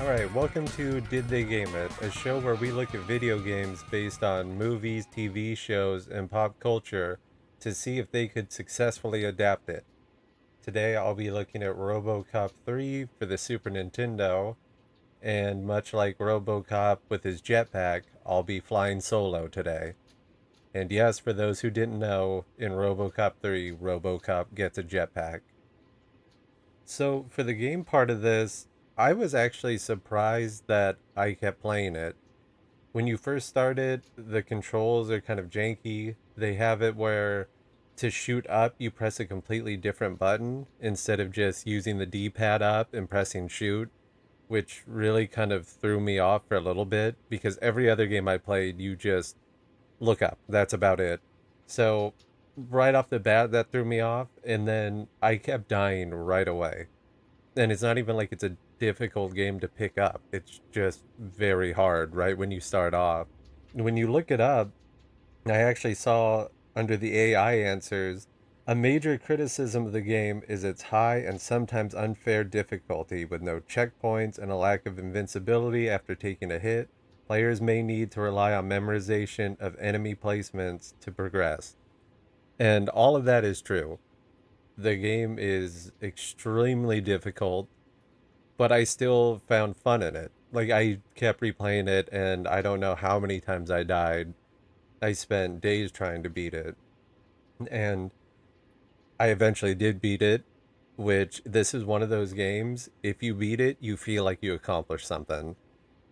Alright, welcome to Did They Game It, a show where we look at video games based on movies, TV shows, and pop culture to see if they could successfully adapt it. Today I'll be looking at RoboCop 3 for the Super Nintendo, and much like RoboCop with his jetpack, I'll be flying solo today. And yes, for those who didn't know, in RoboCop 3, RoboCop gets a jetpack. So for the game part of this, I was actually surprised that I kept playing it. When you first start it, the controls are kind of janky. They have it where to shoot up, you press a completely different button instead of just using the D-pad up and pressing shoot, which really kind of threw me off for a little bit because every other game I played, you just look up. That's about it. So right off the bat, that threw me off, and then I kept dying right away. And it's not even like it's a difficult game to pick up. It's just very hard right when you start off. When you look it up, I actually saw under the AI answers a major criticism of the game is its high and sometimes unfair difficulty with no checkpoints and a lack of invincibility after taking a hit. Players may need to rely on memorization of enemy placements to progress. And all of that is true. The game is extremely difficult, but I still found fun in it. Like I kept replaying it and I don't know how many times I died. I spent days trying to beat it. And I eventually did beat it, which this is one of those games. If you beat it, you feel like you accomplished something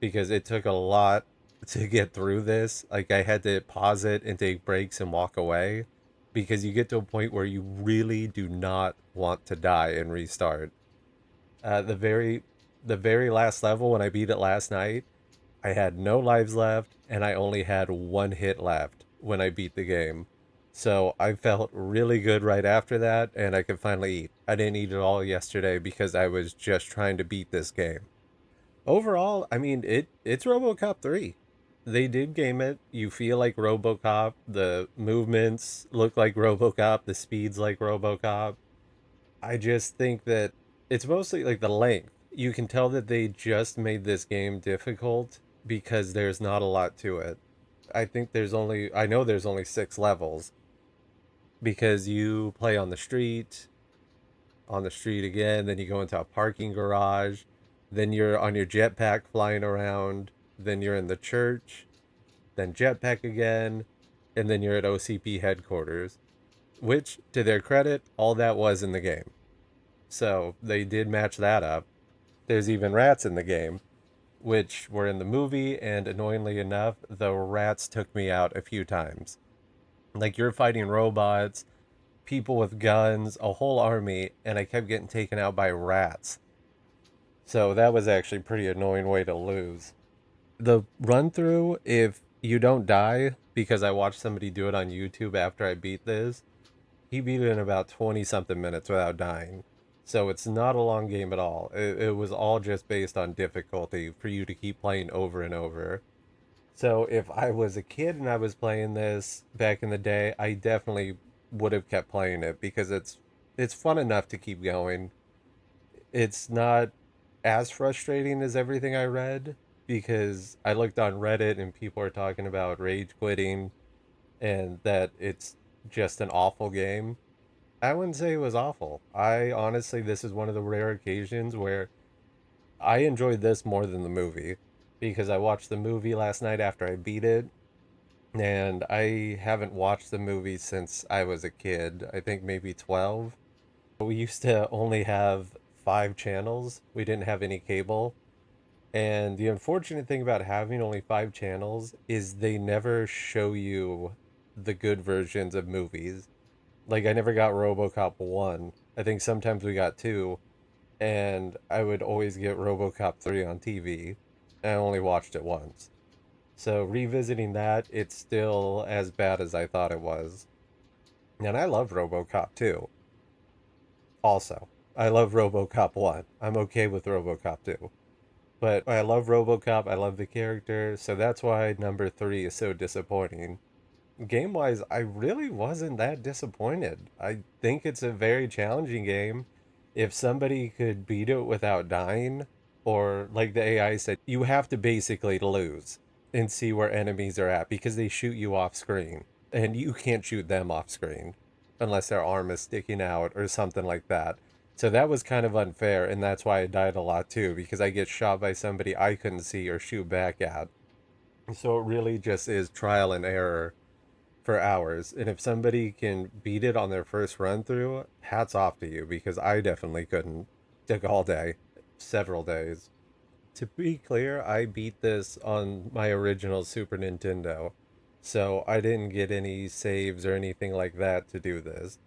because it took a lot to get through this. Like I had to pause it and take breaks and walk away because you get to a point where you really do not want to die and restart. Uh, the very the very last level when I beat it last night, I had no lives left and I only had one hit left when I beat the game. So I felt really good right after that and I could finally eat. I didn't eat at all yesterday because I was just trying to beat this game. Overall, I mean it's RoboCop 3. They did game it. You feel like RoboCop, the movements look like RoboCop, the speeds like RoboCop. I just think that it's mostly like the length. You can tell that they just made this game difficult because there's not a lot to it. I know there's only 6 levels because you play on the street again, then you go into a parking garage, then you're on your jetpack flying around, then you're in the church, then jetpack again, and then you're at OCP headquarters, which, to their credit, all that was in the game. So they did match that up. There's even rats in the game, which were in the movie, and annoyingly enough, the rats took me out a few times. Like you're fighting robots, people with guns, a whole army, and I kept getting taken out by rats. So that was actually a pretty annoying way to lose. The run through, if you don't die, because I watched somebody do it on YouTube after I beat this, he beat it in about 20 something minutes without dying. So it's not a long game at all. It was all just based on difficulty for you to keep playing over and over. So if I was a kid and I was playing this back in the day, I definitely would have kept playing it because it's fun enough to keep going. It's not as frustrating as everything I read because I looked on Reddit and people are talking about rage quitting and that it's just an awful game. I wouldn't say it was awful. I honestly, this is one of the rare occasions where I enjoyed this more than the movie because I watched the movie last night after I beat it, and I haven't watched the movie since I was a kid. I think maybe 12. We used to only have 5 channels, we didn't have any cable. And the unfortunate thing about having only 5 channels is they never show you the good versions of movies. Like I never got RoboCop 1. I think sometimes we got 2 and I would always get RoboCop 3 on TV. And I only watched it once. So revisiting that, it's still as bad as I thought it was. And I love RoboCop 2. Also, I love RoboCop 1. I'm okay with RoboCop 2. But I love RoboCop, I love the character, so that's why number 3 is so disappointing. Game wise, I really wasn't that disappointed. I think it's a very challenging game. If somebody could beat it without dying, or like the AI said, you have to basically lose and see where enemies are at because they shoot you off screen and you can't shoot them off screen unless their arm is sticking out or something like that. So that was kind of unfair, and that's why I died a lot too, because I get shot by somebody I couldn't see or shoot back at. So it really just is trial and error for hours. And if somebody can beat it on their first run through, hats off to you, because I definitely couldn't. Took all day, several days. To be clear, I beat this on my original Super Nintendo. So I didn't get any saves or anything like that to do this,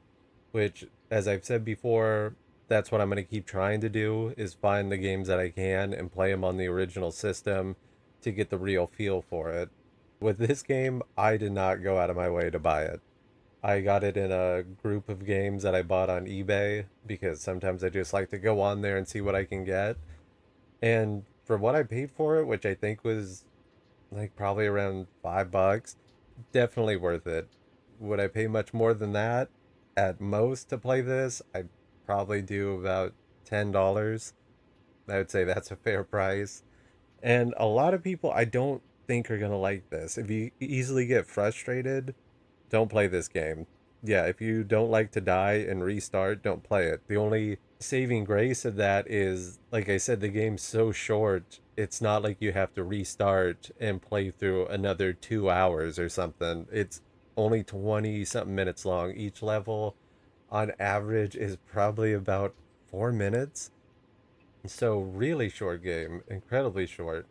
which, as I've said before, that's what I'm going to keep trying to do is find the games that I can and play them on the original system to get the real feel for it. With this game, I did not go out of my way to buy it. I got it in a group of games that I bought on eBay because sometimes I just like to go on there and see what I can get. And for what I paid for it, which I think was like probably around $5, definitely worth it. Would I pay much more than that at most to play this? I'd probably do about $10. I would say that's a fair price. And a lot of people I don't think are going to like this. If you easily get frustrated, don't play this game. Yeah, if you don't like to die and restart, don't play it. The only saving grace of that is, like I said, the game's so short. It's not like you have to restart and play through another 2 hours or something. It's only 20 something minutes long. Each level, on average, is probably about 4 minutes. So, really short game, incredibly short.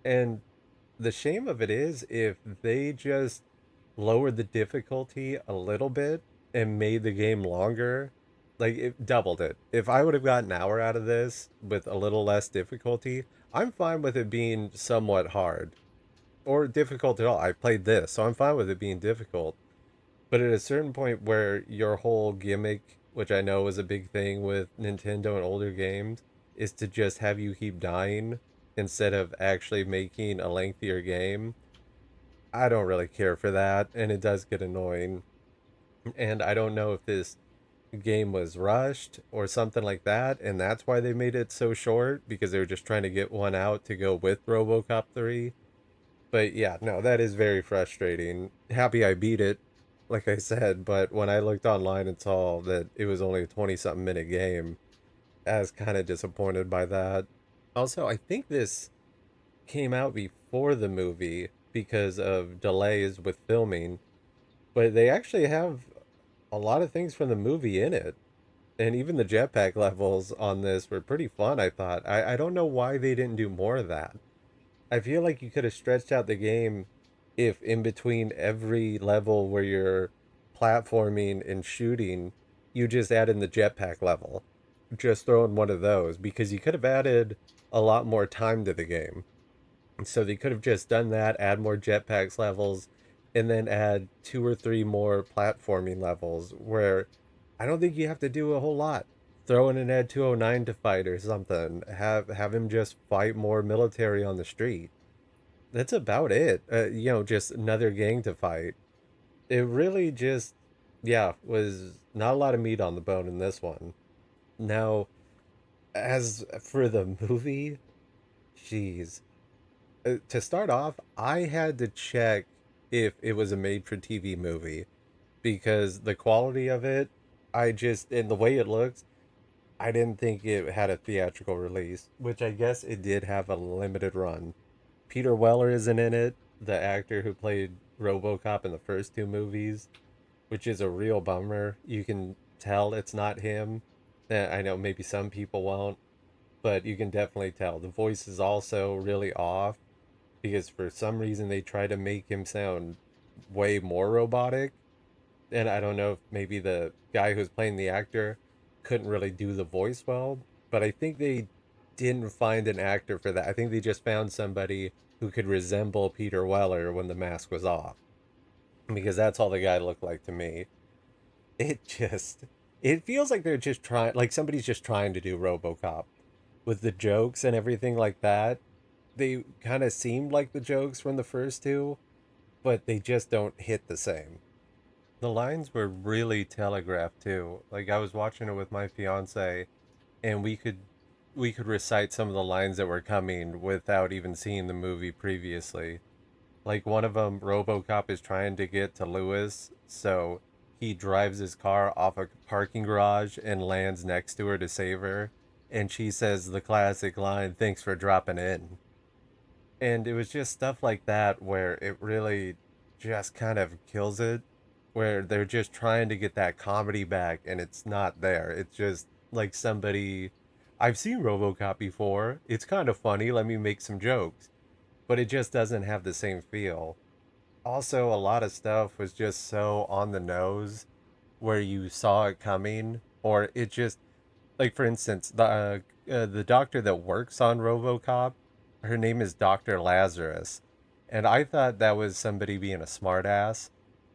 And the shame of it is if they just lowered the difficulty a little bit and made the game longer, like it doubled it. If I would have got an hour out of this with a little less difficulty, I'm fine with it being somewhat hard or difficult at all. I played this, so I'm fine with it being difficult. But at a certain point where your whole gimmick, which I know is a big thing with Nintendo and older games, is to just have you keep dying instead of actually making a lengthier game, I don't really care for that, and it does get annoying. And I don't know if this game was rushed or something like that, and that's why they made it so short because they were just trying to get one out to go with RoboCop 3. But yeah, no, that is very frustrating. Happy I beat it, like I said, but when I looked online and saw that it was only a 20 something minute game, I was kind of disappointed by that. Also, I think this came out before the movie because of delays with filming, but they actually have a lot of things from the movie in it. And even the jetpack levels on this were pretty fun, I thought. I don't know why they didn't do more of that. I feel like you could have stretched out the game if in between every level where you're platforming and shooting, you just add in the jetpack level. Just throw in one of those because you could have added a lot more time to the game. So they could have just done that, add more jetpacks levels, and then add two or three more platforming levels where I don't think you have to do a whole lot. Throw in an Ed 209 to fight or something. Have him just fight more military on the street. That's about it. Just another gang to fight. It really just, yeah, was not a lot of meat on the bone in this one. Now, as for the movie, jeez, to start off, I had to check if it was a made for TV movie because the quality of it, and the way it looks, I didn't think it had a theatrical release, which I guess it did have a limited run. Peter Weller isn't in it, the actor who played RoboCop in the first two movies, which is a real bummer. You can tell it's not him. I know maybe some people won't, but you can definitely tell. The voice is also really off because for some reason they try to make him sound way more robotic. And I don't know if maybe the guy who's playing the actor couldn't really do the voice well, but I think they didn't find an actor for that. I think they just found somebody who could resemble Peter Weller when the mask was off because that's all the guy looked like to me. It just it feels like they're just trying like somebody's just trying to do RoboCop with the jokes and everything like that. They kind of seemed like the jokes from the first two, but they just don't hit the same. The lines were really telegraphed too. Like I was watching it with my fiance and we could recite some of the lines that were coming without even seeing the movie previously. Like one of them, RoboCop is trying to get to Lewis, so he drives his car off a parking garage and lands next to her to save her. And she says the classic line, "Thanks for dropping in." And it was just stuff like that where it really just kind of kills it, where they're just trying to get that comedy back and it's not there. It's just like somebody, I've seen RoboCop before. It's kind of funny. Let me make some jokes. But it just doesn't have the same feel. Also, a lot of stuff was just so on the nose where you saw it coming, or it just, like for instance, the doctor that works on RoboCop, her name is Dr. Lazarus, and I thought that was somebody being a smartass,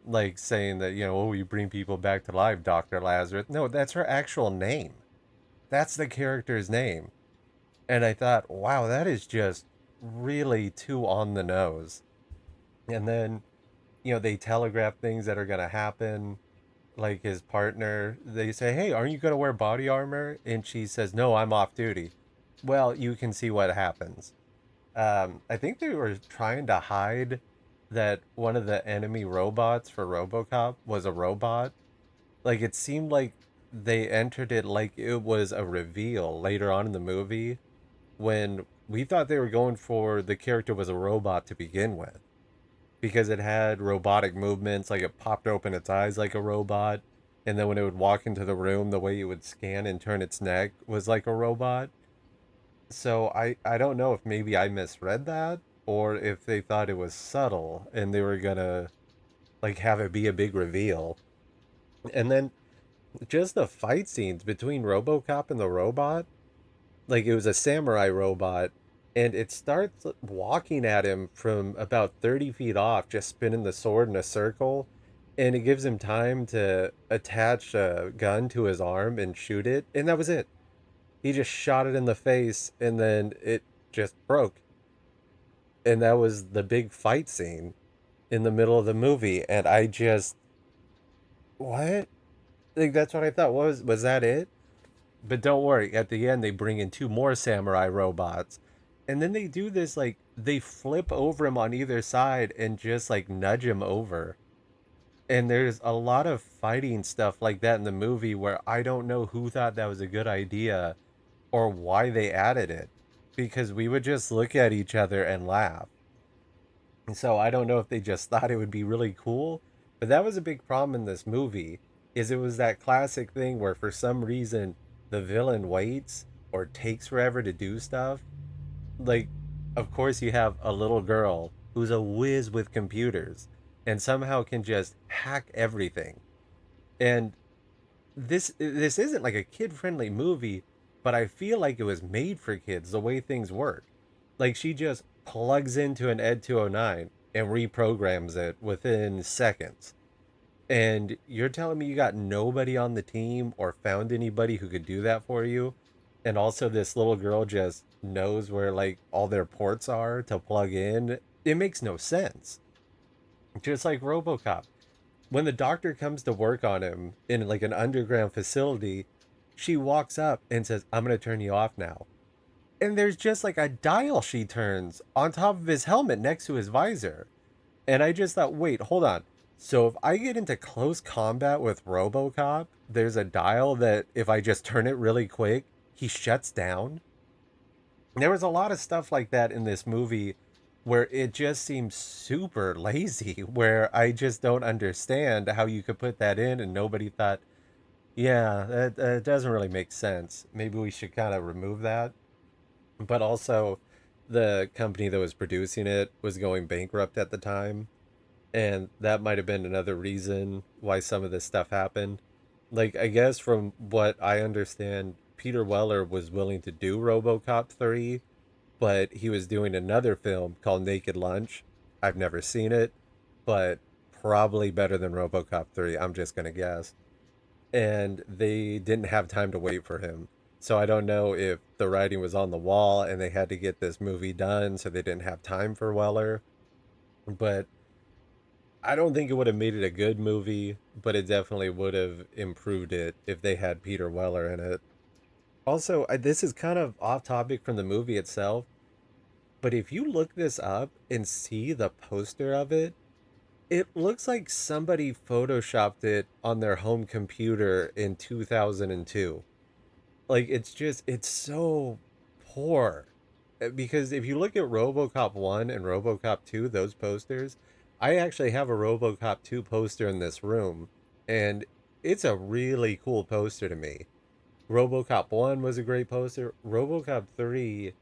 like saying that, oh, you bring people back to life, Dr. Lazarus. No, that's her actual name. That's the character's name. And I thought, wow, that is just really too on the nose. And then, they telegraph things that are going to happen. Like his partner, they say, "Hey, aren't you going to wear body armor?" And she says, "No, I'm off duty." Well, you can see what happens. I think they were trying to hide that one of the enemy robots for RoboCop was a robot. Like it seemed like they entered it like it was a reveal later on in the movie when we thought they were going for the character was a robot to begin with because it had robotic movements, like it popped open its eyes like a robot, and then when it would walk into the room, the way it would scan and turn its neck was like a robot. So I don't know if maybe I misread that or if they thought it was subtle and they were gonna like have it be a big reveal. And then just the fight scenes between RoboCop and the robot, like it was a samurai robot, and it starts walking at him from about 30 feet off, just spinning the sword in a circle, and it gives him time to attach a gun to his arm and shoot it, and that was it. He just shot it in the face, and then it just broke. And that was the big fight scene in the middle of the movie, and I just, what? Like that's what I thought. Was that it? But don't worry, at the end they bring in two more samurai robots. And then they do this like they flip over him on either side and just like nudge him over. And there's a lot of fighting stuff like that in the movie where I don't know who thought that was a good idea or why they added it. Because we would just look at each other and laugh. And so I don't know if they just thought it would be really cool, but that was a big problem in this movie is it was that classic thing where for some reason the villain waits or takes forever to do stuff. Like of course you have a little girl who's a whiz with computers and somehow can just hack everything. And this isn't like a kid-friendly movie, but I feel like it was made for kids the way things work. Like she just plugs into an Ed 209 and reprograms it within seconds. And you're telling me you got nobody on the team or found anybody who could do that for you? And also this little girl just knows where like all their ports are to plug in. It makes no sense. Just like RoboCop. When the doctor comes to work on him in like an underground facility, she walks up and says, "I'm going to turn you off now." And there's just like a dial she turns on top of his helmet next to his visor. And I just thought, wait, hold on. So if I get into close combat with RoboCop, there's a dial that if I just turn it really quick, he shuts down. There was a lot of stuff like that in this movie where it just seems super lazy, where I just don't understand how you could put that in and nobody thought, yeah, that doesn't really make sense. Maybe we should kind of remove that. But also, the company that was producing it was going bankrupt at the time, and that might have been another reason why some of this stuff happened. Like, I guess from what I understand, Peter Weller was willing to do RoboCop 3, but he was doing another film called Naked Lunch. I've never seen it, but probably better than RoboCop 3, I'm just going to guess. And they didn't have time to wait for him. So I don't know if the writing was on the wall and they had to get this movie done, so they didn't have time for Weller. But I don't think it would have made it a good movie, but it definitely would have improved it if they had Peter Weller in it. Also, this is kind of off topic from the movie itself, but if you look this up and see the poster of it, it looks like somebody photoshopped it on their home computer in 2002. Like it's so poor. Because if you look at RoboCop 1 and RoboCop 2, those posters, I actually have a RoboCop 2 poster in this room, and it's a really cool poster to me. RoboCop 1 was a great poster. RoboCop 3,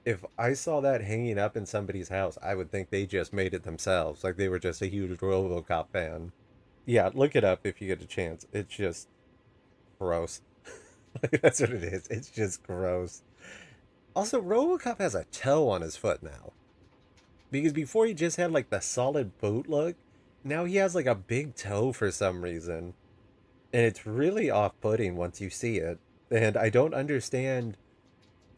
if I saw that hanging up in somebody's house, I would think they just made it themselves. Like they were just a huge RoboCop fan. Yeah, look it up if you get a chance. It's just gross. That's what it is. It's just gross. Also, RoboCop has a toe on his foot now. Because before he just had like the solid boot look, now he has like a big toe for some reason. And it's really off putting once you see it. And I don't understand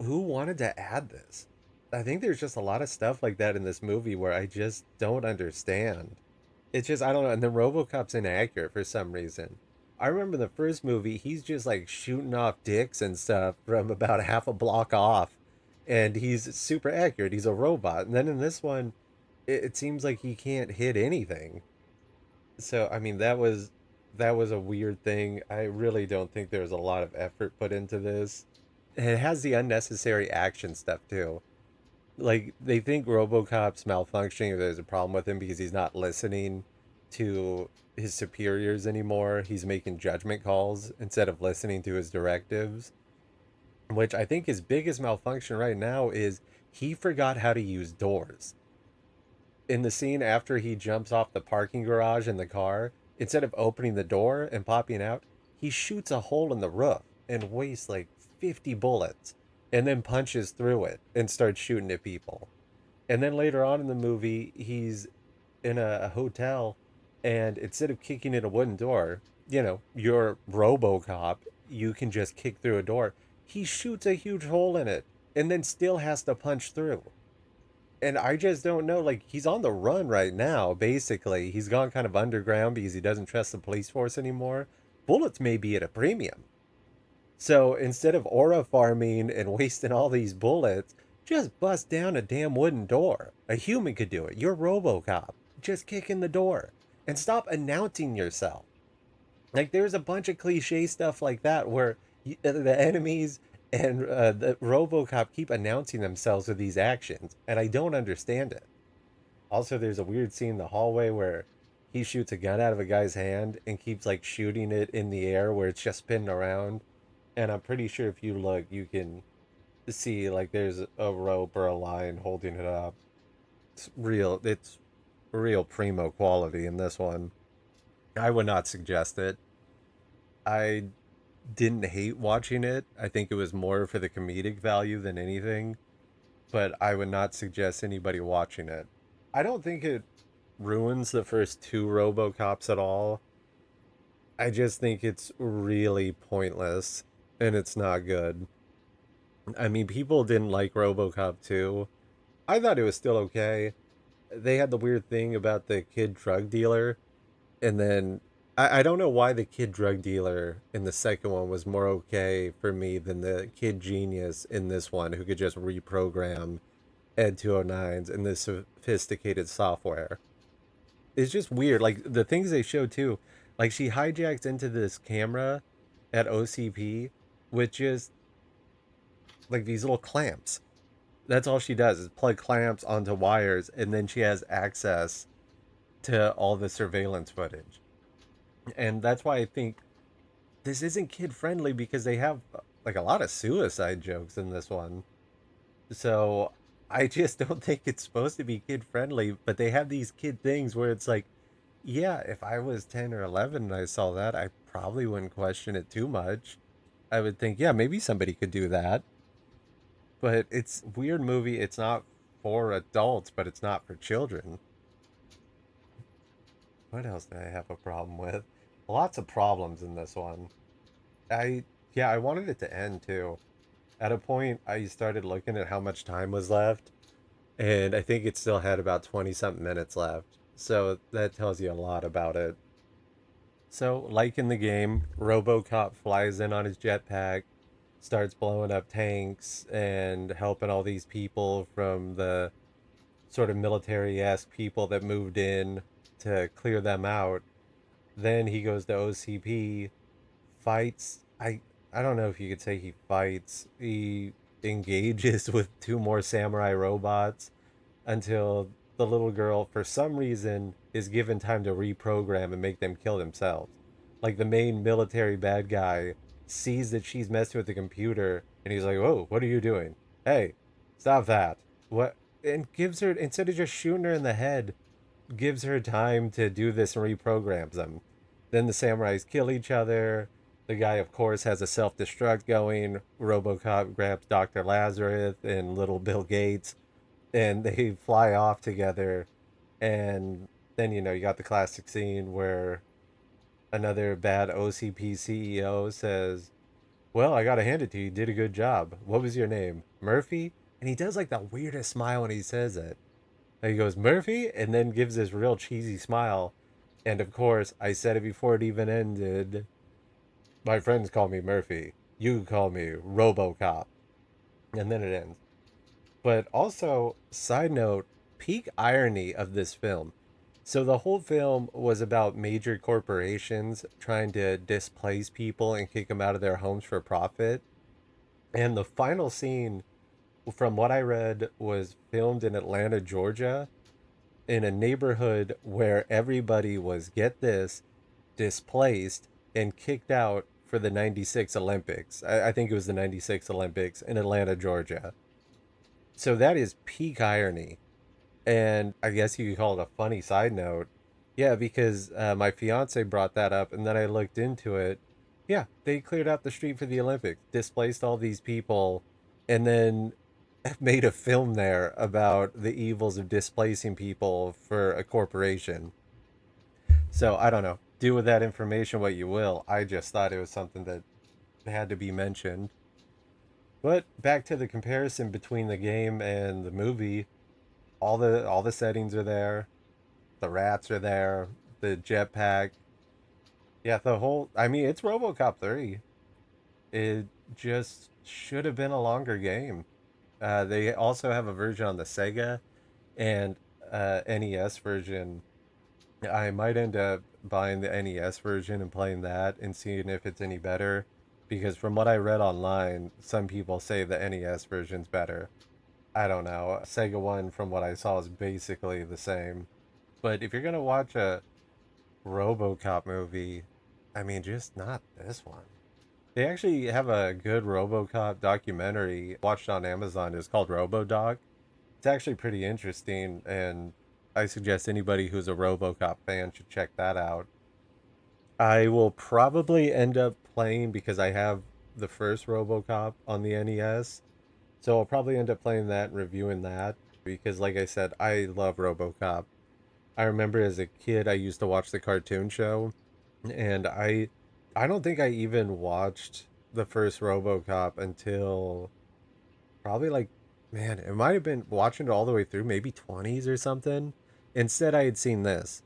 who wanted to add this. I think there's just a lot of stuff like that in this movie where I just don't understand. It's just I don't know. And then RoboCop's inaccurate for some reason. I remember the first movie, he's just like shooting off dicks and stuff from about half a block off, and he's super accurate. He's a robot. And then in this one, it seems like he can't hit anything. So I mean, that was a weird thing. I really don't think there's a lot of effort put into this. It has the unnecessary action stuff too. Like they think RoboCop's malfunctioning or there's a problem with him because he's not listening to his superiors anymore. He's making judgment calls instead of listening to his directives, which I think his biggest malfunction right now is he forgot how to use doors. In the scene after he jumps off the parking garage in the car, instead of opening the door and popping out, he shoots a hole in the roof and wastes like 50 bullets and then punches through it and starts shooting at people. And then later on in the movie, he's in a hotel, and instead of kicking in a wooden door, you're RoboCop, you can just kick through a door. He shoots a huge hole in it and then still has to punch through. And I just don't know. Like, he's on the run right now, basically. He's gone kind of underground because he doesn't trust the police force anymore. Bullets may be at a premium. So instead of aura farming and wasting all these bullets, just bust down a damn wooden door. A human could do it. You're RoboCop. Just kick in the door and stop announcing yourself. Like there's a bunch of cliche stuff like that where the enemies and the RoboCop keep announcing themselves with these actions, and I don't understand it. Also, there's a weird scene in the hallway where he shoots a gun out of a guy's hand and keeps like shooting it in the air where it's just spinning around. And I'm pretty sure if you look, you can see like there's a rope or a line holding it up. It's real primo quality in this one. I would not suggest it. I didn't hate watching it. I think it was more for the comedic value than anything, but I would not suggest anybody watching it. I don't think it ruins the first two RoboCops at all. I just think it's really pointless and it's not good. I mean, people didn't like RoboCop 2. I thought it was still okay. They had the weird thing about the kid drug dealer, and then I don't know why the kid drug dealer in the second one was more okay for me than the kid genius in this one who could just reprogram Ed 209s and this sophisticated software. It's just weird. Like the things they show too, like she hijacks into this camera at OCP with just like these little clamps. That's all she does is plug clamps onto wires, and then she has access to all the surveillance footage. And that's why I think this isn't kid friendly because they have like a lot of suicide jokes in this one. So I just don't think it's supposed to be kid friendly, but they have these kid things where it's like, yeah, if I was 10 or 11 and I saw that, I probably wouldn't question it too much. I would think, yeah, maybe somebody could do that. But it's a weird movie. It's not for adults, but it's not for children. What else did I have a problem with? Lots of problems in this one. I yeah, I wanted it to end too. At a point, I started looking at how much time was left, and I think it still had about 20 something minutes left. So that tells you a lot about it. So, like in the game, RoboCop flies in on his jetpack, starts blowing up tanks and helping all these people from the sort of military-esque people that moved in to clear them out. Then he goes to OCP, fights. I don't know if you could say he fights. He engages with two more samurai robots until the little girl, for some reason, is given time to reprogram and make them kill themselves. Like the main military bad guy sees that she's messing with the computer and he's like, "Whoa, what are you doing? Hey, stop that." What? And gives her, instead of just shooting her in the head, gives her time to do this and reprograms them. Then the samurais kill each other. The guy, of course, has a self destruct going. RoboCop grabs Dr. Lazarus and little Bill Gates, and they fly off together. And then, you got the classic scene where another bad OCP CEO says, "Well, I gotta hand it to you. You did a good job. What was your name? Murphy?" And he does like the weirdest smile when he says it. And he goes, "Murphy?" And then gives this real cheesy smile. And of course, I said it before it even ended. My friends call me Murphy. You call me RoboCop. And then it ends. But also, side note, peak irony of this film. So the whole film was about major corporations trying to displace people and kick them out of their homes for profit. And the final scene, from what I read, was filmed in Atlanta, Georgia, in a neighborhood where everybody was, get this, displaced and kicked out for the 96 Olympics. I think it was the 96 Olympics in Atlanta, Georgia. So that is peak irony. And I guess you could call it a funny side note. Yeah, because my fiance brought that up, and then I looked into it. Yeah, they cleared out the street for the Olympics, displaced all these people, and then made a film there about the evils of displacing people for a corporation. So I don't know. Do with that information what you will. I just thought it was something that had to be mentioned. But back to the comparison between the game and the movie, all the settings are there. The rats are there. The jetpack. Yeah, the whole. I mean, it's RoboCop 3. It just should have been a longer game. They also have a version on the Sega and NES version. I might end up buying the NES version and playing that and seeing if it's any better. Because from what I read online, some people say the NES version's better. I don't know. Sega One, from what I saw, is basically the same. But if you're gonna watch a RoboCop movie, I mean, just not this one. They actually have a good RoboCop documentary watched on Amazon. It's called RoboDoc. It's actually pretty interesting, and I suggest anybody who's a RoboCop fan should check that out. I will probably end up playing because I have the first RoboCop on the NES. So I'll probably end up playing that and reviewing that because like I said, I love RoboCop. I remember as a kid I used to watch the cartoon show and I don't think I even watched the first RoboCop until probably like man, it might have been watching it all the way through, maybe 20s or something. Instead I had seen this.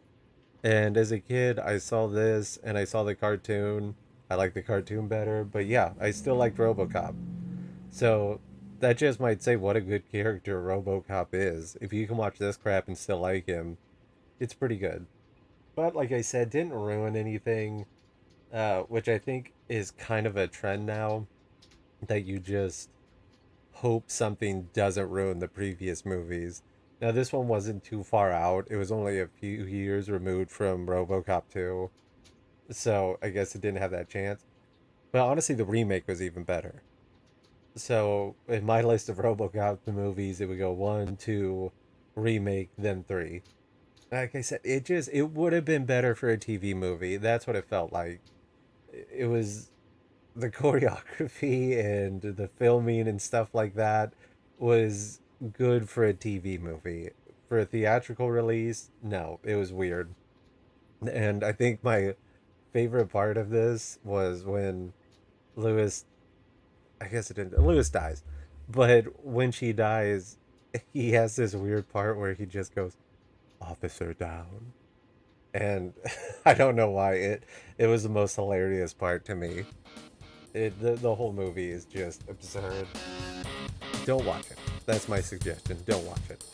And as a kid, I saw this and I saw the cartoon. I like the cartoon better, but yeah, I still liked RoboCop. So that just might say what a good character RoboCop is. If you can watch this crap and still like him, it's pretty good. But like I said, didn't ruin anything, which I think is kind of a trend now that you just hope something doesn't ruin the previous movies. Now, this one wasn't too far out. It was only a few years removed from RoboCop 2. So I guess it didn't have that chance. But honestly, the remake was even better. So in my list of RoboCop the movies, it would go one, two, remake, then three. Like I said, it would have been better for a TV movie. That's what it felt like. It was the choreography and the filming and stuff like that was good for a TV movie. For a theatrical release, no, it was weird. And I think my favorite part of this was when Lewis, I guess it didn't, Lewis dies. But when she dies, he has this weird part where he just goes, "Officer down." And I don't know why it was the most hilarious part to me. The whole movie is just absurd. Don't watch it. That's my suggestion. Don't watch it.